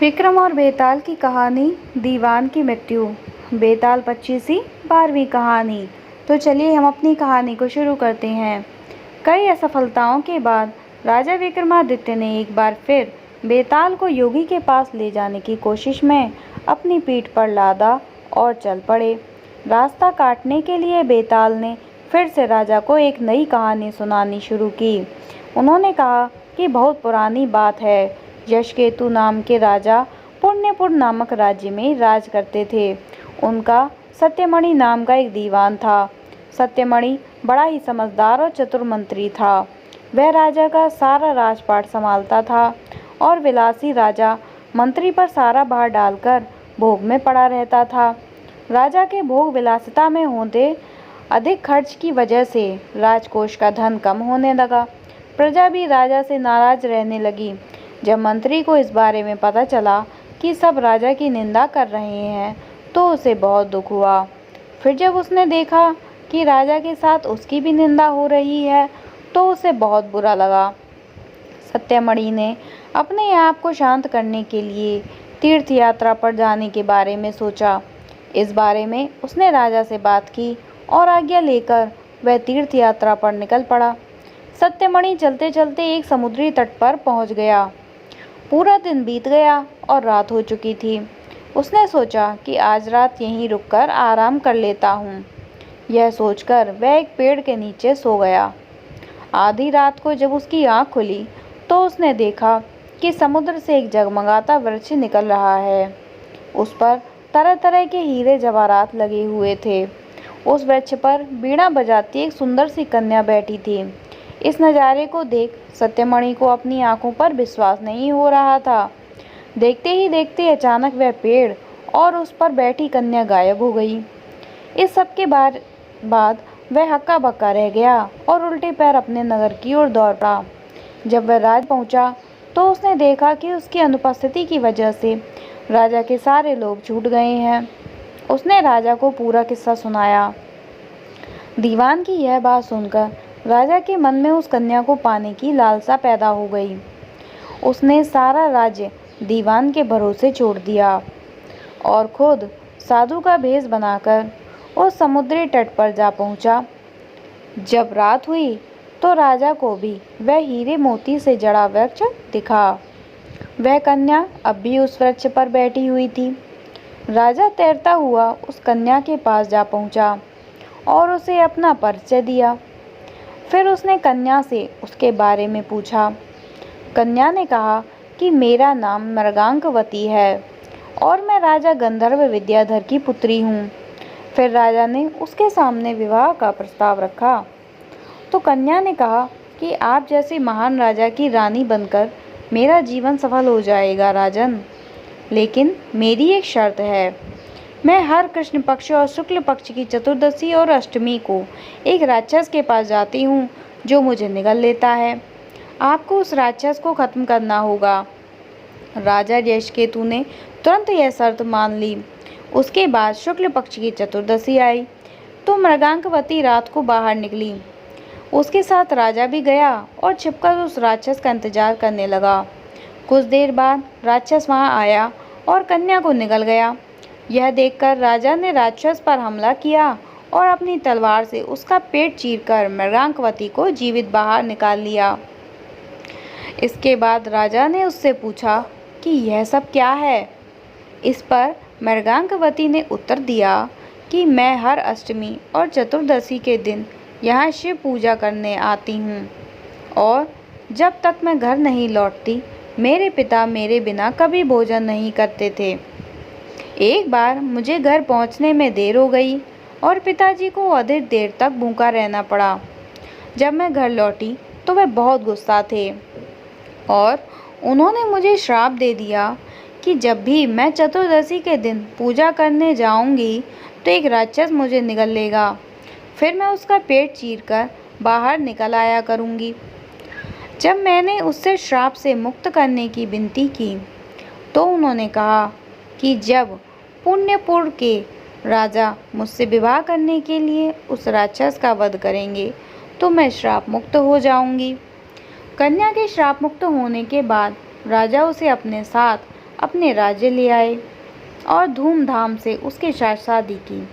विक्रम और बेताल की कहानी। दीवान की मृत्यु। बेताल पच्चीसी 12वीं कहानी। तो चलिए हम अपनी कहानी को शुरू करते हैं। कई असफलताओं के बाद राजा विक्रमादित्य ने एक बार फिर बेताल को योगी के पास ले जाने की कोशिश में अपनी पीठ पर लादा और चल पड़े। रास्ता काटने के लिए बेताल ने फिर से राजा को एक नई कहानी सुनानी शुरू की। उन्होंने कहा कि बहुत पुरानी बात है। यशकेतु नाम के राजा पुण्यपुर नामक राज्य में राज करते थे। उनका सत्यमणि नाम का एक दीवान था। सत्यमणि बड़ा ही समझदार और चतुर मंत्री था। वह राजा का सारा राजपाट संभालता था और विलासी राजा मंत्री पर सारा भार डालकर भोग में पड़ा रहता था। राजा के भोग विलासिता में होते अधिक खर्च की वजह से राजकोष का धन कम होने लगा। प्रजा भी राजा से नाराज रहने लगी। जब मंत्री को इस बारे में पता चला कि सब राजा की निंदा कर रहे हैं तो उसे बहुत दुख हुआ। फिर जब उसने देखा कि राजा के साथ उसकी भी निंदा हो रही है तो उसे बहुत बुरा लगा। सत्यमणि ने अपने आप को शांत करने के लिए तीर्थ यात्रा पर जाने के बारे में सोचा। इस बारे में उसने राजा से बात की और आज्ञा लेकर वह तीर्थ यात्रा पर निकल पड़ा। सत्यमणि चलते चलते एक समुद्री तट पर पहुंच गया। पूरा दिन बीत गया और रात हो चुकी थी। उसने सोचा कि आज रात यहीं रुककर आराम कर लेता हूँ। यह सोचकर वह एक पेड़ के नीचे सो गया। आधी रात को जब उसकी आँख खुली तो उसने देखा कि समुद्र से एक जगमगाता वृक्ष निकल रहा है। उस पर तरह तरह के हीरे जवाहरात लगे हुए थे। उस वृक्ष पर बीड़ा बजाती एक सुंदर सी कन्या बैठी थी। इस नज़ारे को देख सत्यमणि को अपनी आंखों पर विश्वास नहीं हो रहा था। देखते ही देखते अचानक वह पेड़ और उस पर बैठी कन्या गायब हो गई। इस सब के बाद वह हक्का बक्का रह गया और उल्टे पैर अपने नगर की ओर दौड़ पड़ा। जब वह राज पहुंचा तो उसने देखा कि उसकी अनुपस्थिति की वजह से राजा के सारे लोग छूट गए हैं। उसने राजा को पूरा किस्सा सुनाया। दीवान की यह बात सुनकर राजा के मन में उस कन्या को पाने की लालसा पैदा हो गई। उसने सारा राज्य दीवान के भरोसे छोड़ दिया और खुद साधु का भेष बनाकर उस समुद्री तट पर जा पहुंचा। जब रात हुई तो राजा को भी वह हीरे मोती से जड़ा वृक्ष दिखा। वह कन्या अब भी उस वृक्ष पर बैठी हुई थी। राजा तैरता हुआ उस कन्या के पास जा पहुंचा और उसे अपना परिचय दिया। फिर उसने कन्या से उसके बारे में पूछा। कन्या ने कहा कि मेरा नाम मृगांकवती है और मैं राजा गंधर्व विद्याधर की पुत्री हूँ। फिर राजा ने उसके सामने विवाह का प्रस्ताव रखा तो कन्या ने कहा कि आप जैसे महान राजा की रानी बनकर मेरा जीवन सफल हो जाएगा राजन, लेकिन मेरी एक शर्त है। मैं हर कृष्ण पक्ष और शुक्ल पक्ष की चतुर्दशी और अष्टमी को एक राक्षस के पास जाती हूँ जो मुझे निगल लेता है। आपको उस राक्षस को खत्म करना होगा। राजा यशकेतु ने तुरंत यह शर्त मान ली। उसके बाद शुक्ल पक्ष की चतुर्दशी आई तो मृगांकवती रात को बाहर निकली। उसके साथ राजा भी गया और छिपकर उस राक्षस का इंतजार करने लगा। कुछ देर बाद राक्षस वहाँ आया और कन्या को निगल गया। यह देखकर राजा ने राक्षस पर हमला किया और अपनी तलवार से उसका पेट चीरकर मृगांकवती को जीवित बाहर निकाल लिया। इसके बाद राजा ने उससे पूछा कि यह सब क्या है। इस पर मृगांकवती ने उत्तर दिया कि मैं हर अष्टमी और चतुर्दशी के दिन यहाँ शिव पूजा करने आती हूँ और जब तक मैं घर नहीं लौटती मेरे पिता मेरे बिना कभी भोजन नहीं करते थे। एक बार मुझे घर पहुंचने में देर हो गई और पिताजी को अधिक देर तक भूखा रहना पड़ा। जब मैं घर लौटी तो वे बहुत गुस्सा थे और उन्होंने मुझे श्राप दे दिया कि जब भी मैं चतुर्दशी के दिन पूजा करने जाऊंगी तो एक राक्षस मुझे निगल लेगा। फिर मैं उसका पेट चीरकर बाहर निकल आया करूंगी। जब मैंने उससे श्राप से मुक्त करने की विनती की तो उन्होंने कहा कि जब पुण्यपुर के राजा मुझसे विवाह करने के लिए उस राक्षस का वध करेंगे तो मैं श्राप मुक्त हो जाऊंगी। कन्या के श्राप मुक्त होने के बाद राजा उसे अपने साथ अपने राज्य ले आए और धूमधाम से उसके साथ शादी की।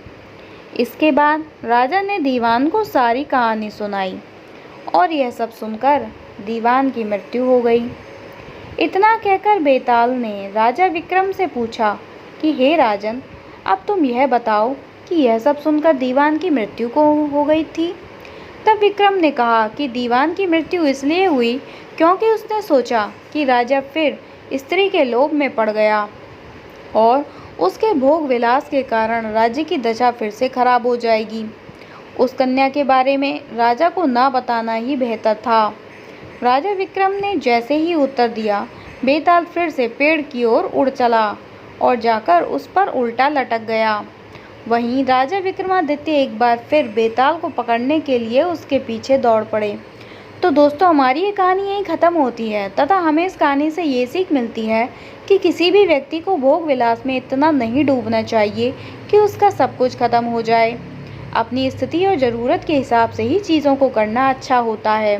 इसके बाद राजा ने दीवान को सारी कहानी सुनाई और यह सब सुनकर दीवान की मृत्यु हो गई। इतना कहकर बेताल ने राजा विक्रम से पूछा कि हे राजन, अब तुम यह बताओ कि यह सब सुनकर दीवान की मृत्यु को हो गई थी। तब विक्रम ने कहा कि दीवान की मृत्यु इसलिए हुई क्योंकि उसने सोचा कि राजा फिर स्त्री के लोभ में पड़ गया और उसके भोग विलास के कारण राज्य की दशा फिर से खराब हो जाएगी। उस कन्या के बारे में राजा को ना बताना ही बेहतर था। राजा विक्रम ने जैसे ही उत्तर दिया, बेताल फिर से पेड़ की ओर उड़ चला और जाकर उस पर उल्टा लटक गया। वहीं राजा विक्रमादित्य एक बार फिर बेताल को पकड़ने के लिए उसके पीछे दौड़ पड़े। तो दोस्तों, हमारी ये कहानी यहीं ख़त्म होती है तथा हमें इस कहानी से ये सीख मिलती है कि किसी भी व्यक्ति को भोग विलास में इतना नहीं डूबना चाहिए कि उसका सब कुछ ख़त्म हो जाए। अपनी स्थिति और ज़रूरत के हिसाब से ही चीज़ों को करना अच्छा होता है।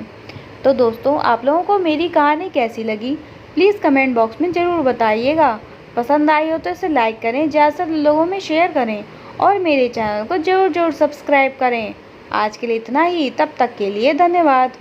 तो दोस्तों, आप लोगों को मेरी कहानी कैसी लगी प्लीज़ कमेंट बॉक्स में ज़रूर बताइएगा। पसंद आई हो तो इसे लाइक करें, ज़्यादा लोगों में शेयर करें और मेरे चैनल को ज़रूर सब्सक्राइब करें। आज के लिए इतना ही, तब तक के लिए धन्यवाद।